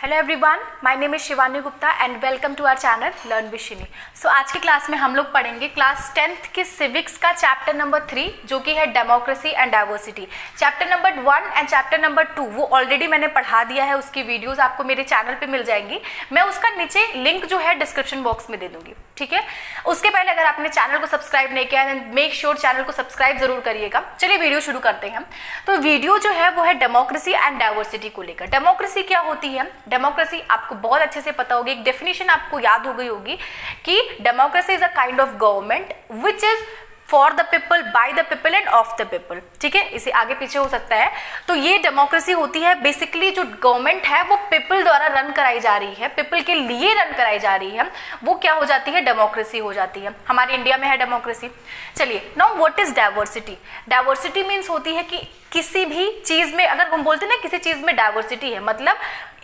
Hello everyone, my name is Shivani Gupta and welcome to our channel learn with Shini. So आज की class में हम लोग पढ़ेंगे क्लास 10th के सिविक्स का चैप्टर नंबर 3 जो कि है democracy and diversity. Chapter number 1 and chapter number 2 वो ऑलरेडी मैंने पढ़ा दिया है, उसकी वीडियोस आपको मेरे चैनल पे मिल जाएंगी। मैं उसका नीचे लिंक जो है डिस्क्रिप्शन बॉक्स में दे दूंगी, ठीक है। उसके पहले अगर आपने चैनल को सब्सक्राइब नहीं किया है मेक श्योर चैनल को सब्सक्राइब जरूर करिएगा। चलिए वीडियो शुरू करते हैं। तो वीडियो जो है वो है डेमोक्रेसी एंड डाइवर्सिटी को लेकर। डेमोक्रेसी क्या होती है? डेमोक्रेसी आपको बहुत अच्छे से पता होगी, एक डेफिनेशन आपको याद हो गई होगी कि democracy is a kind of government which is for the people, by the people end of the people, ठीक है। इसे आगे पीछे हो सकता है। तो ये डेमोक्रेसी होती है, बेसिकली जो गवर्नमेंट है वो पीपल द्वारा रन कराई जा रही है, पीपल के लिए रन कराई जा रही है, वो क्या हो जाती है? डेमोक्रेसी हो जाती है। हमारे इंडिया में है डेमोक्रेसी। चलिए now what is diversity? Diversity means होती है कि किसी भी चीज में, अगर हम बोलते हैं ना किसी चीज में डाइवर्सिटी है, मतलब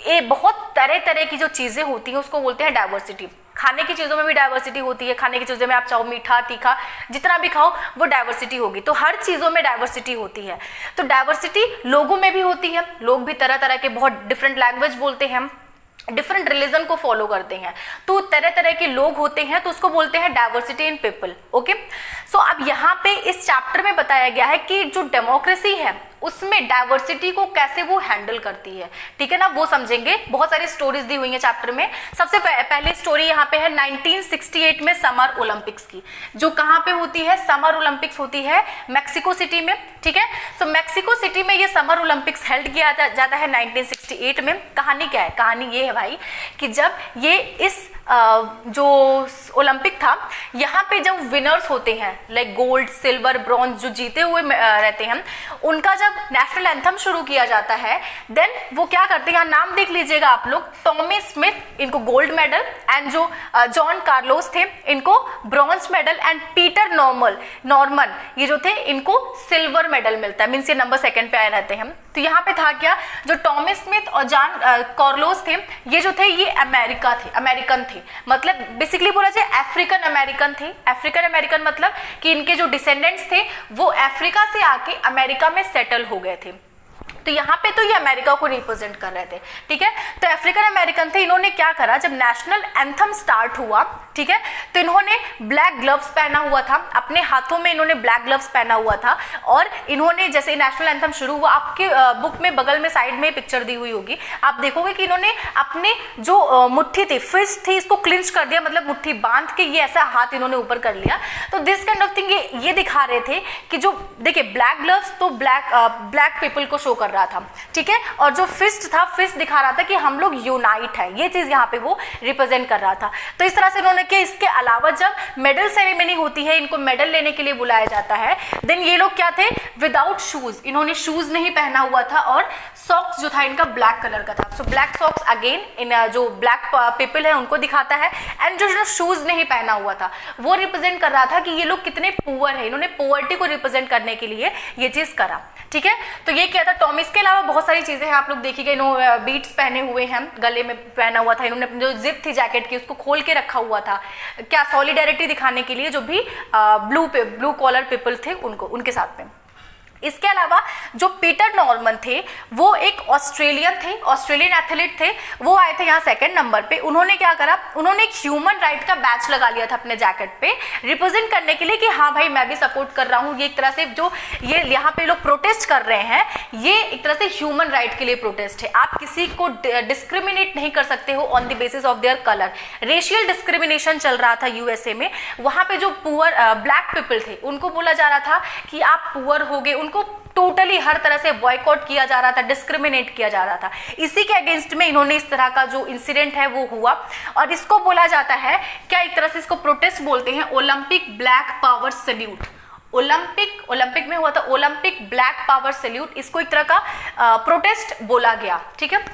ये बहुत तरह तरह की जो चीजें होती हैं उसको बोलते हैं डाइवर्सिटी। खाने की चीज़ों में भी डाइवर्सिटी होती है, खाने की चीज़ों में आप चाहो मीठा तीखा जितना भी खाओ वो डाइवर्सिटी होगी। तो हर चीज़ों में डाइवर्सिटी होती है। तो डाइवर्सिटी लोगों में भी होती है, लोग भी तरह तरह के बहुत डिफरेंट लैंग्वेज बोलते हैं, डिफरेंट रिलीजन को फॉलो करते हैं, तो तरह तरह के लोग होते हैं, तो उसको बोलते हैं डाइवर्सिटी इन पीपल। ओके, सो अब यहाँ पे इस चैप्टर में बताया गया है कि जो डेमोक्रेसी है उसमें डाइवर्सिटी को कैसे वो हैंडल करती है, ठीक है ना, वो समझेंगे। बहुत सारी स्टोरीज दी हुई हैं चैप्टर में। सबसे पहली स्टोरी यहाँ पे है 1968 में समर ओलंपिक्स की, जो कहाँ पे होती है? समर ओलंपिक्स होती है मेक्सिको सिटी में, ठीक है। सो मेक्सिको सिटी में ये समर ओलंपिक्स हेल्ड किया जाता है 1968 में। कहानी क्या है? कहानी ये है भाई कि जब ये इस जो ओलंपिक था, यहाँ पे जब विनर्स होते हैं लाइक गोल्ड सिल्वर ब्रॉन्ज जो जीते हुए रहते हैं, उनका जब नेशनल एंथम शुरू किया जाता है देन वो क्या करते हैं, यहाँ नाम देख लीजिएगा आप लोग, टॉमी स्मिथ इनको गोल्ड मेडल एंड जो जॉन कार्लोस थे इनको bronze medal and Peter Norman ये जो थे इनको सिल्वर मेडल मिलता है, मीन्स ये नंबर 2 पे आए रहते हैं। तो यहाँ पे था क्या, जो टॉमी स्मिथ और जॉन कार्लोस थे ये जो थे ये अमेरिकन थे, मतलब बेसिकली बोला जाए अफ्रीकन अमेरिकन थे। अफ्रीकन अमेरिकन मतलब कि इनके जो डिसेंडेंट्स थे वो अफ्रीका से आके अमेरिका में सेटल हो गए थे। तो यहाँ पे तो ये अमेरिका को रिप्रेजेंट कर रहे थे, ठीक है। तो अफ्रीकन अमेरिकन थे, इन्होंने क्या करा, जब नेशनल एंथम स्टार्ट हुआ, ठीक है, तो इन्होंने ब्लैक ग्लव्स पहना हुआ था, अपने हाथों में इन्होंने ब्लैक ग्लव्स पहना हुआ था, और इन्होंने जैसे नेशनल एंथम शुरू हुआ, आपके बुक में बगल में साइड में पिक्चर दी हुई होगी, आप देखोगे कि इन्होंने अपने जो मुट्ठी थी, फिस्ट थी, इसको क्लिंच कर दिया, मतलब मुट्ठी बांध के ये ऐसा हाथ इन्होंने ऊपर कर लिया। तो दिस काइंड ऑफ थिंग ये दिखा रहे थे कि जो देखिए ब्लैक ग्लव्स तो ब्लैक पीपल को शो कर रहा था, ठीक है, और जो फिस्ट था, फिस्ट दिखा रहा था कि हम लोग यूनाइट है, ये चीज यहाँ पे वो रिप्रेजेंट कर रहा था। तो इस तरह से इन्होंने किया। इसके अलावा जब मेडल सेरेमनी होती है, इनको मेडल लेने के लिए बुलाया जाता है, देन ये लोग क्या थे, विदाउट शूज, इन्होंने शूज नहीं पहना हुआ था, और सॉक्स जो था इनका ब्लैक कलर का था। So black socks again in जो ब्लैक पीपल है उनको दिखाता है, एंड जो शूज नहीं पहना हुआ था वो रिप्रेजेंट कर रहा था कि ये लोग कितने पुअर है, इन्होंने पुअर्टी को रिप्रेजेंट करने के लिए ये चीज करा, ठीक है। तो ये क्या था टॉमी। इसके अलावा बहुत सारी चीजें हैं, आप लोग देखिएगा, इन्होंने बीट्स पहने हुए हैं, गले में पहना हुआ था, इन्होंने जो जिप थी जैकेट की उसको खोल के रखा हुआ था, क्या सॉलिडेरिटी दिखाने के लिए जो भी ब्लू कॉलर पीपल थे उनको, उनके साथ में। इसके अलावा जो पीटर नॉर्मन थे वो एक ऑस्ट्रेलियन एथलीट थे, वो आए थे यहाँ 2nd नंबर पे। उन्होंने क्या करा, उन्होंने एक ह्यूमन राइट का बैच लगा लिया था अपने जैकेट पे, रिप्रेजेंट करने के लिए कि हाँ भाई मैं भी सपोर्ट कर रहा हूँ। ये एक तरह से जो ये यहाँ पे लोग प्रोटेस्ट कर रहे हैं, ये एक तरह से ह्यूमन राइट के लिए प्रोटेस्ट है। आप किसी को डिस्क्रिमिनेट नहीं कर सकते हो on the basis of their colour. Racial discrimination चल रहा था यूएसए में, वहाँ पे जो पुअर ब्लैक पीपल थे उनको बोला जा रहा था कि आप पुअर हो गए, उनको टोटली हर तरह से बॉयकॉट किया जा रहा था, डिस्क्रिमिनेट किया जा रहा था। इसी के अगेंस्ट में इन्होंने इस तरह का जो इंसिडेंट है वो हुआ, और इसको बोला जाता है क्या, एक तरह से इसको प्रोटेस्ट बोलते हैं, Olympic black power salute. Olympic में हुआ था ओलंपिक ब्लैक पावर सैल्यूट, इसको एक तरह का प्रोटेस्ट बोला गया, ठीक है।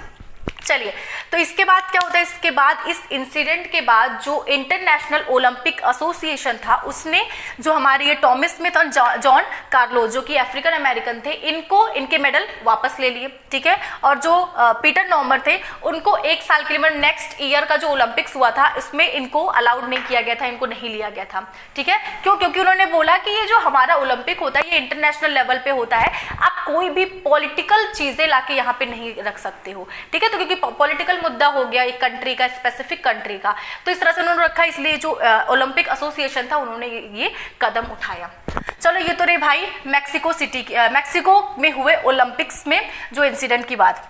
चलिए, तो इसके बाद क्या होता है, इसके बाद इस इंसिडेंट के बाद जो इंटरनेशनल ओलंपिक एसोसिएशन था उसने जो हमारे ये टॉमी स्मिथ और जॉन कार्लोस जो कि अफ्रीकन अमेरिकन थे, इनको इनके मेडल वापस ले लिए, ठीक है। और जो पीटर नॉर्मन थे उनको 1 साल के लिए, नेक्स्ट ईयर का जो ओलंपिक्स हुआ था इसमें इनको अलाउड नहीं किया गया था, इनको नहीं लिया गया था, ठीक है। क्यों? क्योंकि उन्होंने बोला कि ये जो हमारा ओलंपिक होता है ये इंटरनेशनल लेवल पे होता है, आप कोई भी पॉलिटिकल चीजें लाके यहाँ पे नहीं रख सकते हो, ठीक है। तो क्योंकि पॉलिटिकल मुद्दा हो गया एक कंट्री का, स्पेसिफिक कंट्री का, तो इस तरह से उन्होंने रखा, इसलिए जो ओलंपिक एसोसिएशन था उन्होंने ये कदम उठाया। चलो ये तो रहे भाई मैक्सिको में हुए ओलंपिक्स में जो इंसिडेंट की बात।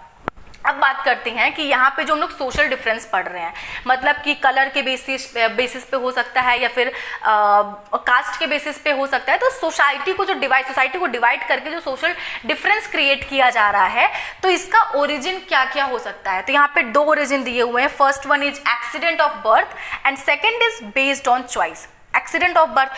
अब बात करते हैं कि यहाँ पे जो हम लोग सोशल डिफरेंस पढ़ रहे हैं, मतलब कि कलर के बेसिस पे हो सकता है या फिर कास्ट के बेसिस पे हो सकता है। तो सोसाइटी को डिवाइड करके जो सोशल डिफरेंस क्रिएट किया जा रहा है, तो इसका ओरिजिन क्या क्या हो सकता है। तो यहाँ पे 2 ओरिजिन दिए हुए हैं। First one is accident of birth and second is based on choice. Accident of birth,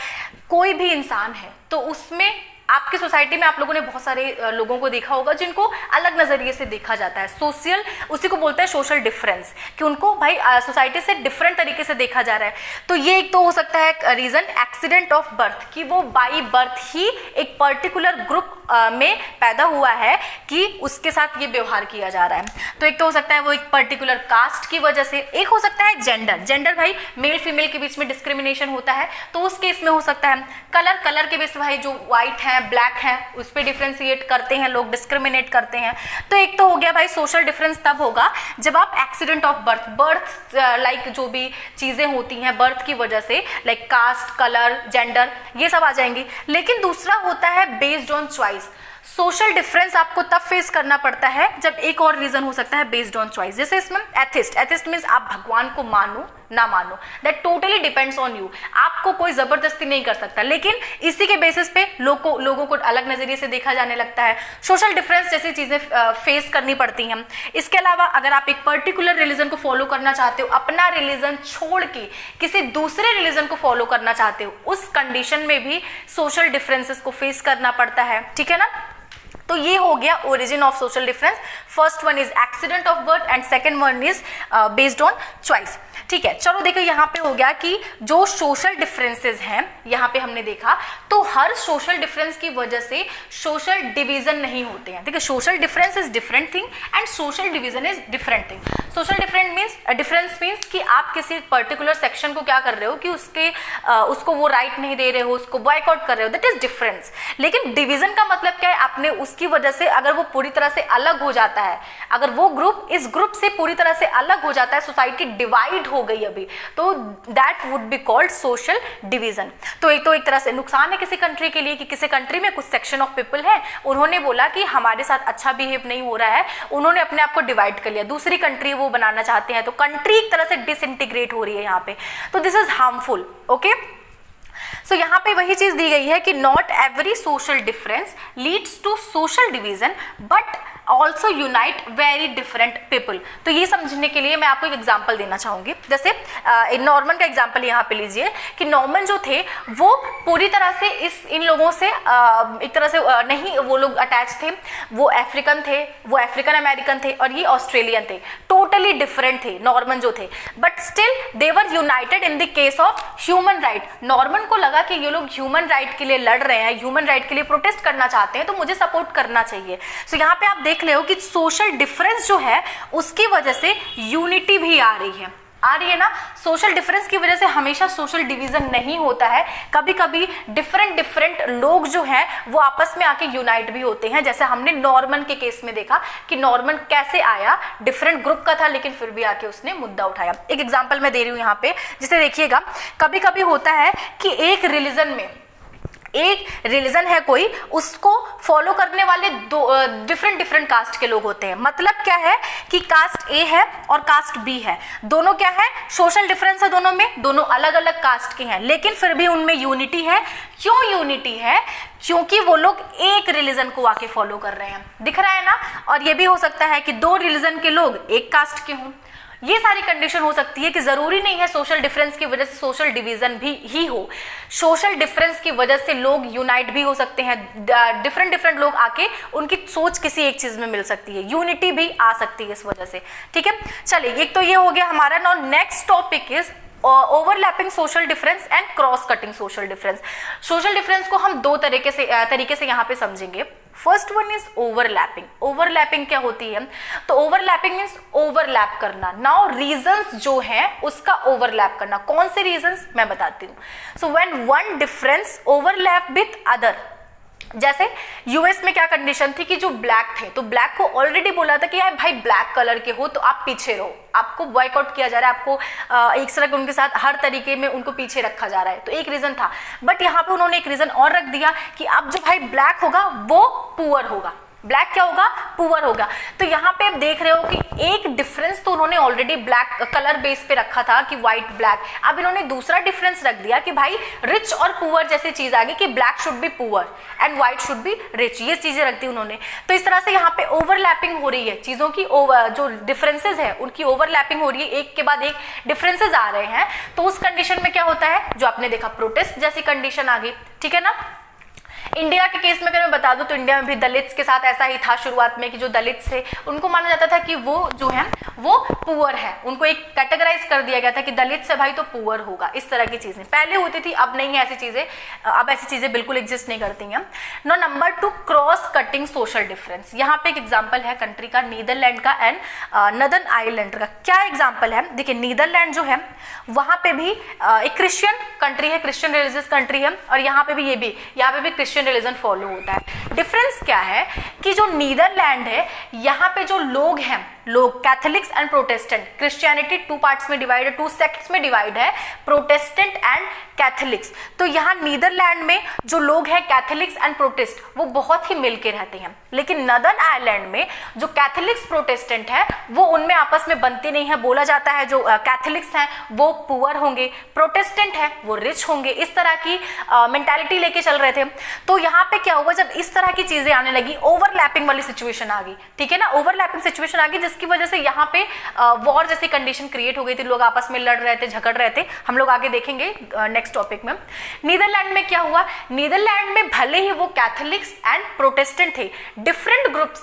कोई भी इंसान है तो उसमें आपकी सोसाइटी में आप लोगों ने बहुत सारे लोगों को देखा होगा जिनको अलग नजरिए से देखा जाता है। सोशल, उसी को बोलते हैं सोशल डिफरेंस, कि उनको भाई सोसाइटी से डिफरेंट तरीके से देखा जा रहा है। तो ये एक तो हो सकता है रीजन एक्सीडेंट ऑफ बर्थ, कि वो बाई बर्थ ही एक पर्टिकुलर ग्रुप में पैदा हुआ है कि उसके साथ ये व्यवहार किया जा रहा है। तो एक तो हो सकता है वो एक पर्टिकुलर कास्ट की वजह से। एक हो सकता है जेंडर भाई मेल फीमेल के बीच में डिस्क्रिमिनेशन होता है तो उस केस में हो सकता है। कलर के बेस पे भाई जो व्हाइट है ब्लैक है उस पर डिफ्रेंशिएट करते हैं लोग, डिस्क्रिमिनेट करते हैं। तो एक तो हो गया भाई सोशल डिफरेंस तब होगा जब आप एक्सीडेंट ऑफ बर्थ लाइक जो भी चीजें होती हैं बर्थ की वजह से, लाइक कास्ट, कलर, जेंडर, ये सब आ जाएंगी। लेकिन दूसरा होता है based on choice. Social difference आपको तब फेस करना पड़ता है जब एक और रीजन हो सकता है बेस्ड ऑन चॉइस। जैसे इसमें एथिस्ट मीन्स आप भगवान को मानो ना मानो, that totally depends on you. आपको कोई जबरदस्ती नहीं कर सकता, लेकिन इसी के बेसिस पे लोगों को अलग नजरिए से देखा जाने लगता है। सोशल डिफरेंस जैसी चीजें फेस करनी पड़ती हैं। इसके अलावा अगर आप एक पर्टिकुलर रिलीजन को फॉलो करना चाहते हो, अपना रिलीजन छोड़ के किसी दूसरे रिलीजन को फॉलो करना चाहते हो, उस कंडीशन में भी सोशल डिफरेंसेस को फेस करना पड़ता है, ठीक है ना। तो ये हो गया origin of social difference. First one is accident of birth and second one is based on choice, ठीक है। चलो देखो यहाँ पे हो गया कि जो सोशल डिफरेंसेस हैं, यहाँ पे हमने देखा तो हर सोशल डिफरेंस की वजह से सोशल डिवीजन नहीं होते हैं। देखिए social difference is different thing and social division is different thing. Social difference means कि आप किसी पर्टिकुलर सेक्शन को क्या कर रहे हो कि उसको वो राइट नहीं दे रहे हो, उसको बॉयकॉट कर रहे हो, दैट इज डिफरेंस। लेकिन डिवीजन का मतलब क्या है, आपने उसकी वजह से अगर वो पूरी तरह से अलग हो जाता है, अगर वो ग्रुप इस ग्रुप से पूरी तरह से अलग हो जाता है, सोसाइटी डिवाइड हो गई अभी, तो that would be called social division. तो एक तरह से नुकसान है किसी कंट्री के लिए कि किसी कंट्री में कुछ सेक्शन ऑफ पीपल है, उन्होंने बोला कि हमारे साथ अच्छा बिहेव नहीं हो रहा है, उन्होंने अपने आप को डिवाइड कर लिया, दूसरी कंट्री वो बनाना चाहते हैं, तो कंट्री एक तरह से डिसइंटीग्रेट हो रही है यहाँ पे। तो this is harmful, okay. So यहाँ पे वही चीज दी गई है कि not every social difference leads to social division but also unite very different people. तो ये समझने के लिए मैं आपको एक एग्जाम्पल देना चाहूंगी। जैसे नॉर्मन का एग्जाम्पल यहाँ पे लीजिए कि नॉर्मन जो थे वो पूरी तरह से इन लोगों से एक तरह से नहीं वो लोग अटैच थे, वो अफ्रीकन थे, वो अफ्रीकन अमेरिकन थे और ये ऑस्ट्रेलियन थे, टोटली डिफरेंट थे नॉर्मन जो थे, but still they were United in the case of human right. Norman को लगा कि ये लोग ह्यूमन राइट के लिए लड़ रहे हैं, ह्यूमन राइट के लिए प्रोटेस्ट करना चाहते हैं, तो मुझे सपोर्ट करना चाहिए। सो यहाँ पे आप देख ले हो कि सोशल डिफरेंस जो है उसकी वजह से यूनिटी भी आ रही है ना। सोशल डिफरेंस की वजह से हमेशा सोशल डिवीजन नहीं होता है, कभी कभी डिफरेंट लोग जो हैं वो आपस में आके यूनाइट भी होते हैं। जैसे हमने नॉर्मन के केस में देखा कि नॉर्मन कैसे आया, डिफरेंट ग्रुप का था लेकिन फिर भी आके उसने मुद्दा उठाया। एक एग्जांपल मैं दे रही हूं यहाँ पे, जिसे देखिएगा कभी कभी होता है कि एक रिलीजन है कोई, उसको फॉलो करने वाले दो डिफरेंट कास्ट के लोग होते हैं। मतलब क्या है कि कास्ट ए है और कास्ट बी है, दोनों क्या है, सोशल डिफरेंस है दोनों में, दोनों अलग अलग कास्ट के हैं, लेकिन फिर भी उनमें यूनिटी है। क्यों यूनिटी है? क्योंकि वो लोग एक रिलीजन को आके फॉलो कर रहे हैं, दिख रहा है ना। और ये भी हो सकता है कि दो रिलीजन के लोग एक कास्ट के हों, ये सारी कंडीशन हो सकती है कि जरूरी नहीं है सोशल डिफरेंस की वजह से सोशल डिवीजन भी ही हो। सोशल डिफरेंस की वजह से लोग यूनाइट भी हो सकते हैं, डिफरेंट लोग आके उनकी सोच किसी एक चीज में मिल सकती है, यूनिटी भी आ सकती है इस वजह से, ठीक है। चलिए एक तो ये हो गया हमारा। Now next topic is overlapping social difference and cross cutting social difference. Social difference को हम दो तरीके से यहाँ पे समझेंगे। First one is overlapping. Overlapping क्या होती है? तो ओवरलैपिंग मीन्स ओवरलैप करना। नाउ रीजंस जो है उसका ओवरलैप करना। कौन से रीजंस मैं बताती हूँ। So when one difference overlap with other, जैसे यूएस में क्या कंडीशन थी कि जो ब्लैक थे तो ब्लैक को ऑलरेडी बोला था कि यार भाई ब्लैक कलर के हो तो आप पीछे रहो, आपको बॉयकॉट किया जा रहा है, आपको एक तरह के उनके साथ हर तरीके में उनको पीछे रखा जा रहा है, तो एक रीजन था। बट यहाँ पे उन्होंने एक रीजन और रख दिया कि अब जो भाई ब्लैक होगा वो पुअर होगा, ब्लैक क्या होगा, पुअर होगा। तो यहाँ पे आप देख रहे हो कि एक डिफरेंस तो उन्होंने ऑलरेडी ब्लैक कलर बेस पे रखा था कि व्हाइट ब्लैक, अब इन्होंने दूसरा डिफरेंस रख दिया कि भाई रिच और पुअर जैसी चीज आ गई कि black should be poor and white should be rich, ये चीजें रख दी उन्होंने। तो इस तरह से यहाँ पे ओवरलैपिंग हो रही है चीजों की, जो डिफरेंसेस है उनकी ओवरलैपिंग हो रही है, एक के बाद एक डिफरेंसेस आ रहे हैं। तो उस कंडीशन में क्या होता है, जो आपने देखा प्रोटेस्ट जैसी कंडीशन आ गई, ठीक है ना। इंडिया के केस में अगर मैं बता दूं तो इंडिया में भी दलित्स के साथ ऐसा ही था शुरुआत में कि जो दलित्स थे उनको माना जाता था कि वो जो है वो पुअर है, उनको एक कैटेगराइज कर दिया गया था कि दलित से भाई तो पुअर होगा, इस तरह की चीजें पहले होती थी, अब नहीं है ऐसी चीजें, अब ऐसी चीजें बिल्कुल एग्जिस्ट नहीं करती हैं। No number 2, cross cutting social difference. यहाँ पे एक एग्जाम्पल है कंट्री का, नीदरलैंड का एंड नदर्न आयरलैंड का। क्या एग्जाम्पल है, देखिए नीदरलैंड जो है वहां पे भी एक क्रिश्चियन कंट्री है, क्रिश्चियन रिलीजियस कंट्री है, और यहाँ पे भी यहाँ पे भी क्रिश्चियन रिलीजन फॉलो होता है। डिफरेंस क्या है कि जो नीदरलैंड है यहाँ पे जो लोग हैं, लोग Catholics and Protestant, Christianity 2 parts में डिवाइड है, 2 सेक्ट्स में डिवाइड है, प्रोटेस्टेंट एंड कैथोलिक्स। तो यहाँ नीदरलैंड में जो लोग हैं कैथोलिक्स एंड प्रोटेस्ट वो बहुत ही मिलके रहते हैं, लेकिन नदर्न आयरलैंड में जो कैथोलिक्स प्रोटेस्टेंट है वो उनमें आपस में बनती नहीं है। बोला जाता है जो कैथोलिक्स हैं वो पुअर होंगे, प्रोटेस्टेंट है वो रिच होंगे, इस तरह की मेंटालिटी लेके चल रहे थे। तो यहाँ पे क्या हुआ, जब इस तरह की चीजें आने लगी, ओवरलैपिंग वाली सिचुएशन आ गई, ठीक है ना, ओवरलैपिंग सिचुएशन आ गई जिसकी वजह से यहाँ पे वॉर जैसी कंडीशन क्रिएट हो गई थी, लोग आपस में लड़ रहे थे, झगड़ रहे थे, हम लोग आगे देखेंगे नेक्स्ट टॉपिक में। नीदरलैंड में क्या हुआ, नीदरलैंड में भले ही वो कैथोलिक्स एंड प्रोटेस्टेंट थे, डिफरेंट ग्रुप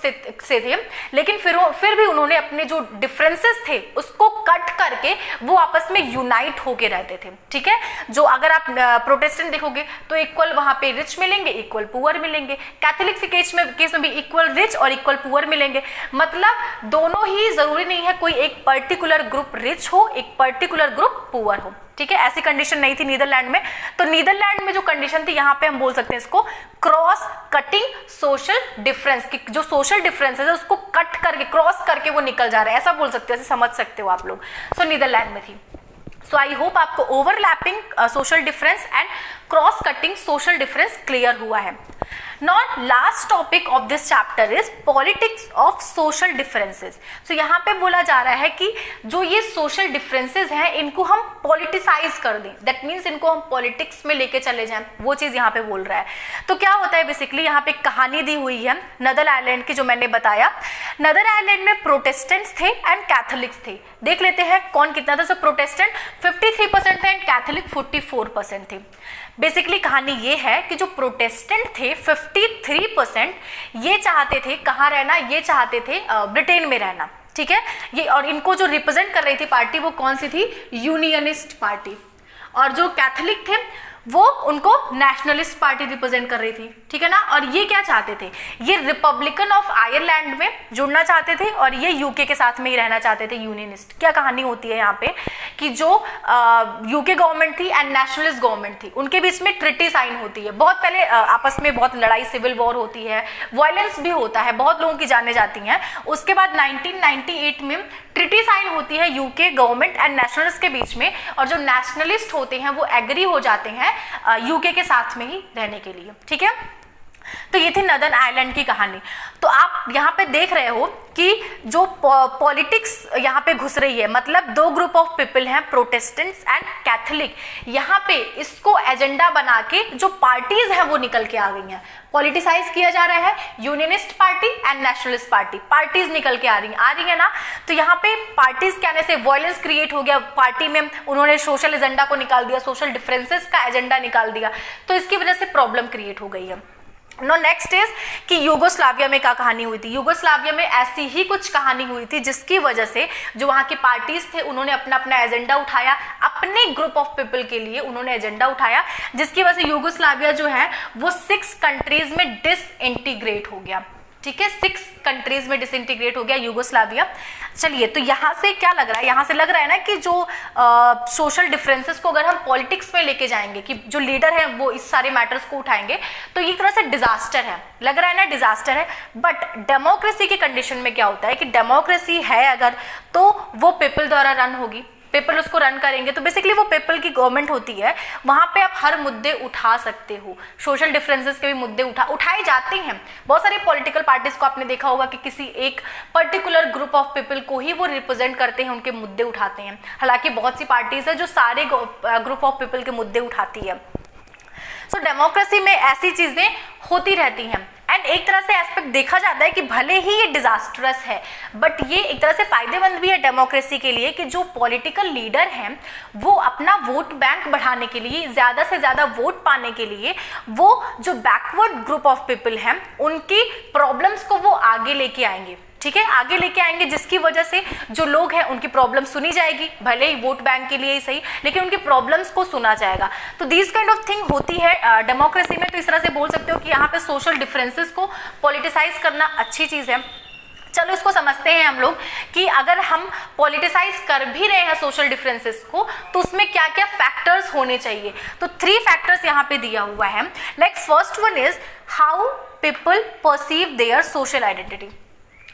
से थे, लेकिन फिर भी उन्होंने अपने जो डिफरेंसेस थे उसको कट करके वो आपस में यूनाइट होके रहते थे, ठीक है। जो अगर आप प्रोटेस्टेंट देखोगे तो इक्वल वहां पे रिच मिलेंगे, इक्वल पुअर मिलेंगे, कैथोलिक के केस में भी इक्वल रिच और इक्वल पुअर मिलेंगे, मतलब दोनों ही, जरूरी नहीं है कोई एक पर्टिकुलर ग्रुप रिच हो, एक पर्टिकुलर ग्रुप पुअर हो, ठीक है। ऐसी कंडीशन नहीं थी नीदरलैंड में। तो नीदरलैंड में जो कंडीशन थी यहाँ पे हम बोल सकते हैं इसको क्रॉस कटिंग सोशल डिफरेंस, कि जो सोशल डिफरेंसेस है उसको कट करके, क्रॉस करके वो निकल जा रहा है, ऐसा बोल सकते हो, ऐसे समझ सकते हो आप लोग। सो नीदरलैंड में थी। सो आई होप आपको overlapping social difference and cross cutting social difference clear हुआ है। Now last topic of this chapter is politics of social differences. So यहाँ पे बोला जा रहा है कि जो ये social differences हैं इनको हम politicize कर दें, that means इनको हम politics में लेके चले जाएं, वो चीज़ यहाँ पे बोल रहा है। तो क्या होता है बेसिकली, यहाँ पे कहानी दी हुई है नदर आइलैंड की जो मैंने बताया। नदर आइलैंड में प्रोटेस्टेंट्स थे एंड कैथोलिक्स थे। देख लेते हैं कौन कितना था। सो प्रोटेस्टेंट 53% थे एंड कैथोलिक 44% थे। बेसिकली कहानी ये है कि जो प्रोटेस्टेंट थे 53% ये चाहते थे कहाँ रहना, ये चाहते थे ब्रिटेन में रहना, ठीक है। ये और इनको जो रिप्रेजेंट कर रही थी पार्टी वो कौन सी थी, यूनियनिस्ट पार्टी। और जो कैथोलिक थे वो उनको नेशनलिस्ट पार्टी रिप्रेजेंट कर रही थी, ठीक है ना। और ये क्या चाहते थे, ये रिपब्लिकन ऑफ आयरलैंड में जुड़ना चाहते थे और ये यूके के साथ में ही रहना चाहते थे, यूनियनिस्ट। क्या कहानी होती है यहाँ पे कि जो यूके गवर्नमेंट थी एंड नेशनलिस्ट गवर्नमेंट थी उनके बीच में ट्रिटी साइन होती है। बहुत पहले आपस में बहुत लड़ाई, सिविल वॉर होती है, वायलेंस भी होता है, बहुत लोगों की जाने जाती हैं। उसके बाद 1998 में ट्रिटी साइन होती है यूके गवर्नमेंट एंड नेशनलिस्ट के बीच में, और जो नेशनलिस्ट होते हैं वो एग्री हो जाते हैं यूके के साथ में ही रहने के लिए, ठीक है। तो ये थी नदर्न आयरलैंड की कहानी। तो आप यहाँ पे देख रहे हो कि जो पॉलिटिक्स यहाँ पे घुस रही है, मतलब दो ग्रुप ऑफ पीपल हैं, प्रोटेस्टेंट्स एंड कैथोलिक। यहाँ पे इसको एजेंडा बना के जो पार्टीज हैं वो निकल के आ गई हैं, पॉलिटिसाइज किया जा रहा है। Unionist party and nationalist party, parties निकल के आ रही है ना। तो यहाँ पे पार्टीज कहने से वॉयलेंस क्रिएट हो गया पार्टी में, उन्होंने सोशल एजेंडा को निकाल दिया, सोशल डिफरेंसेस का एजेंडा निकाल दिया, तो इसकी वजह से प्रॉब्लम क्रिएट हो गई है। नो नेक्स्ट इज कि यूगोस्लाविया में क्या कहानी हुई थी। यूगोस्लाविया में ऐसी ही कुछ कहानी हुई थी जिसकी वजह से जो वहाँ के पार्टीज थे उन्होंने अपना अपना एजेंडा उठाया, अपने ग्रुप ऑफ पीपल के लिए उन्होंने एजेंडा उठाया, जिसकी वजह से यूगोस्लाविया जो है वो 6 कंट्रीज में डिसइंटीग्रेट हो गया, ठीक है, 6 कंट्रीज में डिसइंटीग्रेट हो गया यूगोस्लाविया। चलिए, तो यहाँ से क्या लग रहा है, यहाँ से लग रहा है ना कि जो सोशल डिफरेंसेस को अगर हम पॉलिटिक्स में लेके जाएंगे, कि जो लीडर है वो इस सारे मैटर्स को उठाएंगे, तो ये एक तरह से डिजास्टर है, लग रहा है ना डिजास्टर है। बट डेमोक्रेसी की कंडीशन में क्या होता है कि डेमोक्रेसी है अगर, तो वो पीपल द्वारा रन होगी, पीपल उसको रन करेंगे, तो बेसिकली वो पीपल की गवर्नमेंट होती है। वहां पे आप हर मुद्दे उठा सकते हो, सोशल डिफरेंसेस के भी मुद्दे उठाए जाते हैं। बहुत सारी पॉलिटिकल पार्टीज को आपने देखा होगा कि किसी एक पर्टिकुलर ग्रुप ऑफ पीपल को ही वो रिप्रेजेंट करते हैं, उनके मुद्दे उठाते हैं। हालांकि बहुत सी पार्टीज है जो सारे ग्रुप ऑफ पीपल के मुद्दे उठाती है। सो डेमोक्रेसी में ऐसी चीजें होती रहती हैं। एंड एक तरह से एस्पेक्ट देखा जाता है कि भले ही ये डिजास्टरस है, बट ये एक तरह से फायदेमंद भी है डेमोक्रेसी के लिए, कि जो पॉलिटिकल लीडर हैं वो अपना वोट बैंक बढ़ाने के लिए, ज़्यादा से ज़्यादा वोट पाने के लिए, वो जो बैकवर्ड ग्रुप ऑफ पीपल हैं उनकी प्रॉब्लम्स को वो आगे लेके आएंगे। ठीक है, आगे लेके आएंगे, जिसकी वजह से जो लोग हैं उनकी प्रॉब्लम सुनी जाएगी, भले ही वोट बैंक के लिए ही सही, लेकिन उनकी प्रॉब्लम्स को सुना जाएगा। तो दिस काइंड ऑफ थिंग होती है डेमोक्रेसी में। तो इस तरह से बोल सकते हो कि यहाँ पे सोशल डिफरेंसेस को पॉलिटिसाइज करना अच्छी चीज़ है। चलो इसको समझते हैं हम लोग कि अगर हम पॉलिटिसाइज कर भी रहे हैं सोशल डिफरेंसेस को, तो उसमें क्या क्या फैक्टर्स होने चाहिए। तो 3 फैक्टर्स यहाँ पे दिया हुआ है। Like first one is how people perceive their social identity.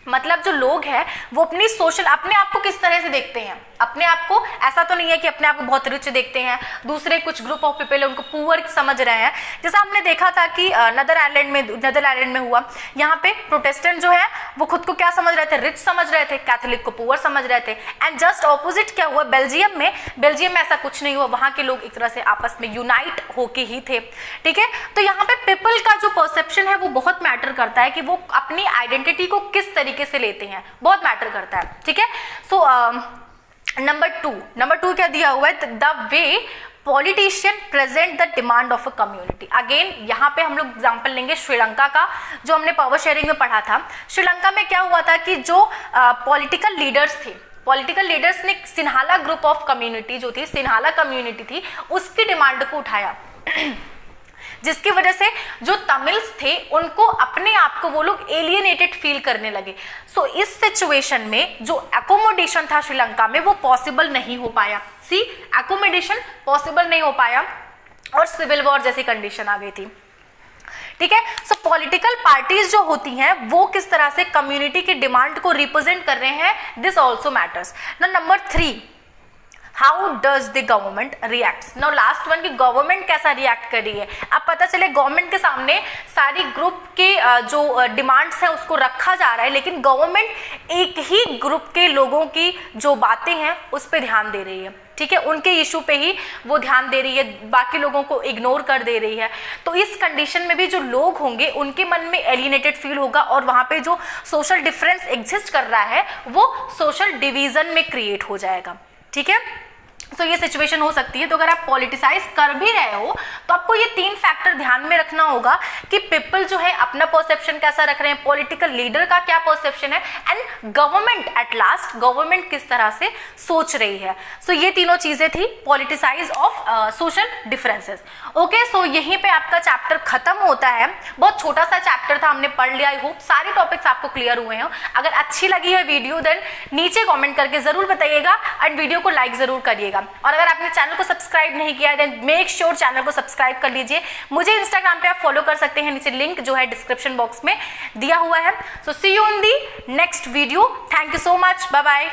मतलब जो लोग हैं वो अपनी सोशल, अपने आप को किस तरह से देखते हैं। अपने आप को ऐसा तो नहीं है कि अपने आप को बहुत रिच देखते हैं, दूसरे कुछ ग्रुप ऑफ पीपल उनको पुअर समझ रहे हैं। जैसा हमने देखा था कि नेदरलैंड में हुआ, यहाँ पे प्रोटेस्टेंट जो है वो खुद को क्या समझ रहे थे, रिच समझ रहे थे, कैथोलिक को पुअर समझ रहे थे। एंड जस्ट ऑपोजिट क्या हुआ बेल्जियम में ऐसा कुछ नहीं हुआ, वहाँ के लोग एक तरह से आपस में यूनाइट होके ही थे। ठीक है, तो यहाँ पे पीपल का जो परसेप्शन है वो बहुत मैटर करता है, कि वो अपनी आइडेंटिटी को किस तरीके से लेते हैं, बहुत मैटर करता है। ठीक है, सो नंबर टू क्या दिया हुआ है, the way politician present the demand of a community. Again यहाँ पे हम लोग एग्जाम्पल लेंगे श्रीलंका का, जो हमने पावर शेयरिंग में पढ़ा था। श्रीलंका में क्या हुआ था कि जो पॉलिटिकल लीडर्स ने सिन्हाला ग्रुप ऑफ कम्युनिटी जो थी, सिन्हाला कम्युनिटी थी, उसकी डिमांड को उठाया, जिसकी वजह से जो तमिल्स थे उनको अपने आप को वो लोग एलियनेटेड फील करने लगे। सो इस सिचुएशन में जो एकोमोडेशन था श्रीलंका में वो पॉसिबल नहीं हो पाया। एकोमोडेशन पॉसिबल नहीं हो पाया और सिविल वॉर जैसी कंडीशन आ गई थी। ठीक है, सो पॉलिटिकल पार्टीज जो होती हैं वो किस तरह से कम्युनिटी की डिमांड को रिप्रेजेंट कर रहे हैं, this also matters. Number 3, how does the government react. Now last one, की गवर्नमेंट कैसा रिएक्ट कर रही है। अब पता चले गवर्नमेंट के सामने सारी ग्रुप के जो डिमांड्स हैं उसको रखा जा रहा है, लेकिन गवर्नमेंट एक ही ग्रुप के लोगों की जो बातें हैं उस पर ध्यान दे रही है। ठीक है, उनके इशू पे ही वो ध्यान दे रही है, बाकी लोगों को इग्नोर कर दे रही है। तो इस कंडीशन में भी जो लोग होंगे उनके मन में एलिनेटेड फील होगा, और वहाँ पे जो सोशल डिफरेंस एग्जिस्ट कर रहा है वो सोशल डिवीजन में क्रिएट हो जाएगा। ठीक है, तो ये सिचुएशन हो सकती है। तो अगर आप पॉलिटिसाइज कर भी रहे हो तो आपको ये 3 फैक्टर ध्यान में रखना होगा कि पीपल जो है अपना परसेप्शन कैसा रख रहे हैं, पॉलिटिकल लीडर का क्या परसेप्शन है, and government at last government किस तरह से सोच रही है। सो ये तीनों चीजें थी politicise of social differences. Okay, so यहीं पे आपका चैप्टर खत्म होता है। बहुत छोटा सा चैप्टर था, हमने पढ़ लिया। आई होप सारे टॉपिक्स आपको क्लियर हुए हैं। अगर अच्छी लगी है वीडियो देन नीचे कॉमेंट करके जरूर बताइएगा एंड वीडियो को लाइक जरूर करिएगा। और अगर आपने चैनल को सब्सक्राइब नहीं किया है देन मेक श्योर चैनल को सब्सक्राइब कर लीजिए। मुझे इंस्टाग्राम पे आप फॉलो कर सकते हैं, नीचे लिंक जो है डिस्क्रिप्शन बॉक्स में दिया हुआ है। So see you in the next video. Thank you so much, bye bye.